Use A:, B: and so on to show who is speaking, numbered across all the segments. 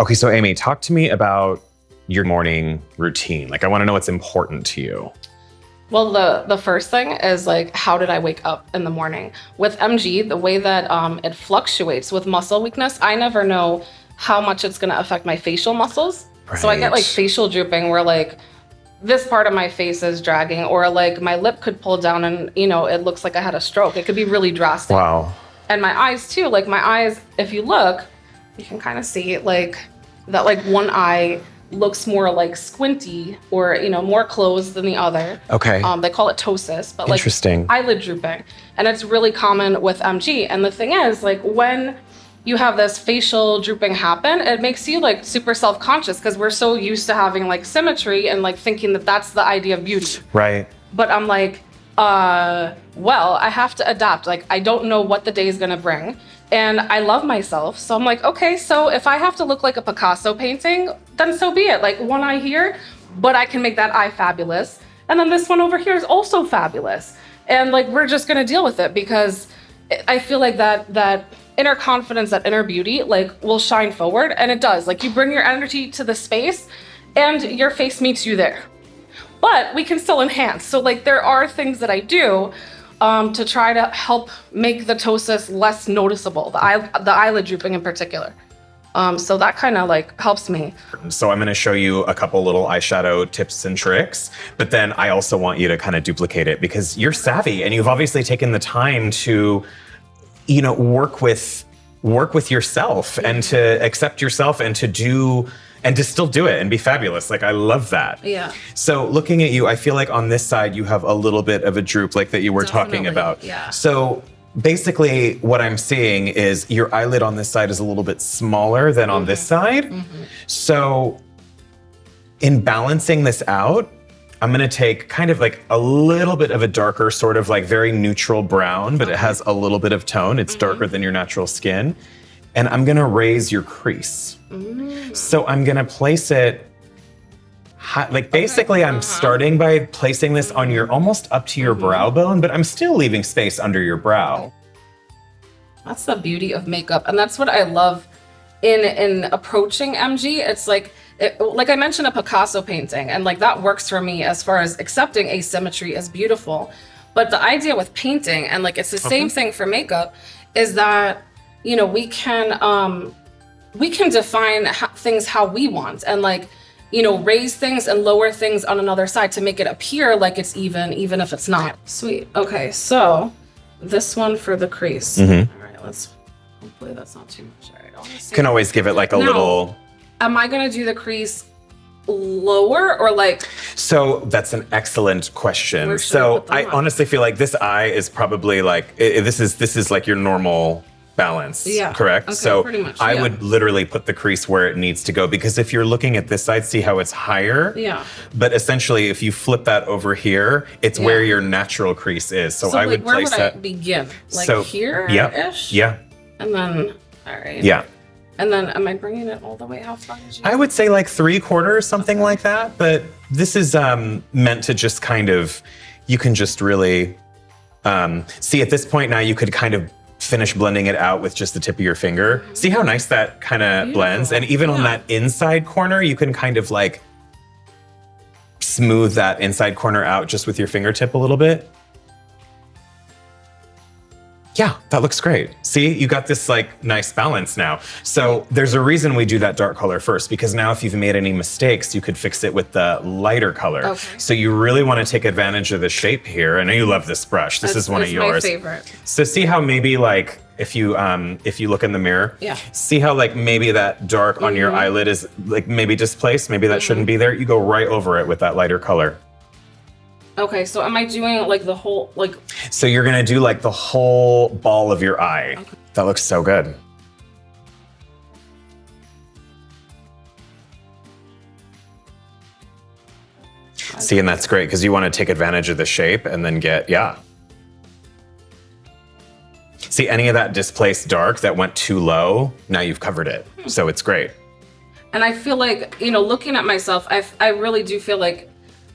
A: Okay, so Aimee, talk to me about your morning routine. Like, I want to know what's important to you.
B: Well, the first thing is like, how did I wake up in the morning? With MG, the way that it fluctuates with muscle weakness, I never know how much it's going to affect my facial muscles. Right. So I get like facial drooping where like this part of my face is dragging, or like my lip could pull down and, you know, it looks like I had a stroke. It could be really drastic.
A: Wow.
B: And my eyes too, like my eyes, if you look, you can kind of see like that, like one eye looks more like squinty or, you know, more closed than the other.
A: Okay.
B: They call it ptosis, but like
A: interesting.
B: Eyelid drooping. And it's really common with MG. And the thing is, like when you have this facial drooping happen, it makes you like super self-conscious because we're so used to having like symmetry and like thinking that that's the idea of beauty.
A: Right.
B: But I'm like, well, I have to adapt. Like, I don't know what the day is gonna bring. And I love myself. So I'm like, okay, so if I have to look like a Picasso painting, then so be it. Like one eye here, but I can make that eye fabulous. And then this one over here is also fabulous. And like, we're just gonna deal with it because I feel like that inner confidence, that inner beauty, like will shine forward. And it does. Like you bring your energy to the space and your face meets you there. But we can still enhance. So like there are things that I do to try to help make the ptosis less noticeable, the eyelid drooping in particular. So that kind of like helps me.
A: So I'm going to show you a couple little eyeshadow tips and tricks, but then I also want you to kind of duplicate it because you're savvy and you've obviously taken the time to, you know, work with yourself and to accept yourself and to still do it and be fabulous. Like, I love that.
B: Yeah.
A: So looking at you, I feel like on this side, you have a little bit of a droop like that you were talking about.
B: Yeah.
A: So basically what I'm seeing is your eyelid on this side is a little bit smaller than on this side. Mm-hmm. So in balancing this out, I'm gonna take kind of like a little bit of a darker, sort of like very neutral brown, but it has a little bit of tone. It's darker than your natural skin. And I'm gonna raise your crease. So I'm gonna place it, like basically I'm starting by placing this on your, almost up to your brow bone, but I'm still leaving space under your brow.
B: That's the beauty of makeup. And that's what I love in approaching MG. It's like, like I mentioned a Picasso painting, and like that works for me as far as accepting asymmetry as beautiful. But the idea with painting, and like it's the same thing for makeup, is that, you know, we can define things how we want, and like, you know, raise things and lower things on another side to make it appear like it's even if it's not. Sweet. Okay, so this one for the crease. All right, hopefully that's not too much. All right, I want to see.
A: You can always give it like a little.
B: Am I gonna do the crease lower or like?
A: So that's an excellent question. So I honestly feel like this eye is probably like, this is like your normal balance, correct?
B: Okay,
A: so
B: pretty much,
A: I would literally put the crease where it needs to go, because if you're looking at this side, see how it's higher?
B: Yeah.
A: But essentially, if you flip that over here, it's where your natural crease is. So I would place that.
B: Where would I begin? Like here-ish?
A: Yeah.
B: And then, all right.
A: Yeah.
B: And then am I bringing it all the way? How far did you?
A: I would say like 3/4, something like that. But this is meant to just kind of, you can just really see at this point now, you could kind of finish blending it out with just the tip of your finger. See how nice that kind of blends? And even on that inside corner, you can kind of like smooth that inside corner out just with your fingertip a little bit. Yeah, that looks great. See, you got this like nice balance now. So there's a reason we do that dark color first, because now if you've made any mistakes, you could fix it with the lighter color.
B: Okay.
A: So you really want to take advantage of the shape here. I know you love this brush. This is one of yours.
B: My favorite.
A: So see how maybe like if you look in the mirror, see how like maybe that dark on your eyelid is like maybe displaced, maybe that shouldn't be there. You go right over it with that lighter color.
B: Okay, so am I doing like the whole, like?
A: So you're gonna do like the whole ball of your eye. Okay. That looks so good. See, and that's great because you want to take advantage of the shape and then get, See, any of that displaced dark that went too low, now you've covered it. So it's great.
B: And I feel like, you know, looking at myself, I really do feel like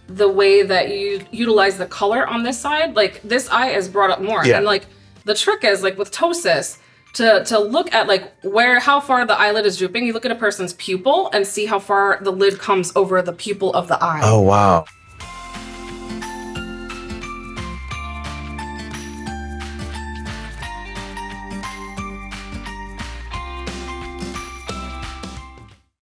B: the way that you utilize the color on this side, like this eye is brought up more. And like the trick is like with ptosis, to look at like how far the eyelid is drooping, you look at a person's pupil and see how far the lid comes over the pupil of the eye.
A: Oh, wow.